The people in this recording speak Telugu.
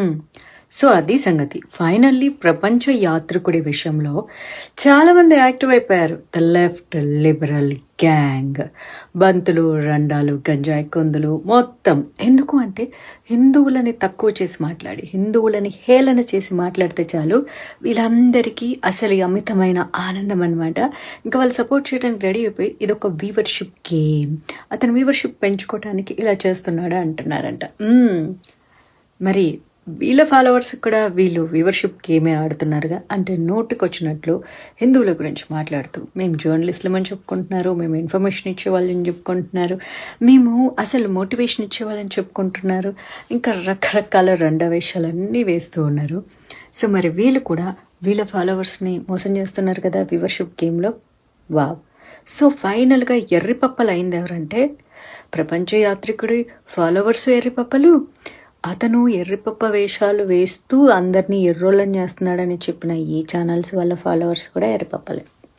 హ్మ్. సో, అది సంగతి. ఫైనల్లీ ప్రపంచ యాత్రికుడి విషయంలో చాలామంది యాక్టివ్ అయిపోయారు. ద లెఫ్ట్, లిబరల్ గ్యాంగ్, బంతులు, రండాలు, గంజాయి కొందులు మొత్తం. ఎందుకు అంటే హిందువులని తక్కువ చేసి మాట్లాడి, హిందువులని హేళన చేసి మాట్లాడితే చాలు వీళ్ళందరికీ అసలు ఈ అమితమైన ఆనందం అనమాట. ఇంకా వాళ్ళు సపోర్ట్ చేయడానికి రెడీ అయిపోయి ఇదొక వ్యూవర్‌షిప్ గేమ్. అతను వ్యూవర్‌షిప్ పెంచుకోవటానికి ఇలా చేస్తున్నాడా అంటున్నారంట. మరి వీళ్ళ ఫాలోవర్స్ కూడా వీళ్ళు వ్యూవర్షిప్ గేమే ఆడుతున్నారుగా. అంటే నోటికొచ్చినట్లు హిందువుల గురించి మాట్లాడుతూ మేము జర్నలిస్టులమని చెప్పుకుంటున్నారు, మేము ఇన్ఫర్మేషన్ ఇచ్చేవాళ్ళని చెప్పుకుంటున్నారు, మేము అసలు మోటివేషన్ ఇచ్చేవాళ్ళని చెప్పుకుంటున్నారు, ఇంకా రకరకాల వేషాలన్నీ వేస్తూ ఉన్నారు. సో మరి వీళ్ళు కూడా వీళ్ళ ఫాలోవర్స్ని మోసం చేస్తున్నారు కదా వ్యూవర్షిప్ గేమ్లో. వావ్! సో ఫైనల్గా ఎర్రిపప్పలు అయింది ఎవరంటే ప్రపంచ యాత్రికుడి ఫాలోవర్స్ ఎర్రిపప్పలు, అతను ఎర్రిపప్ప వేషాలు వేస్తూ అందరినీ ఎర్రోళ్ళని చేస్తున్నాడని చెప్పిన ఈ ఛానల్స్ వాళ్ళ ఫాలోవర్స్ కూడా ఎర్రిపప్పలే.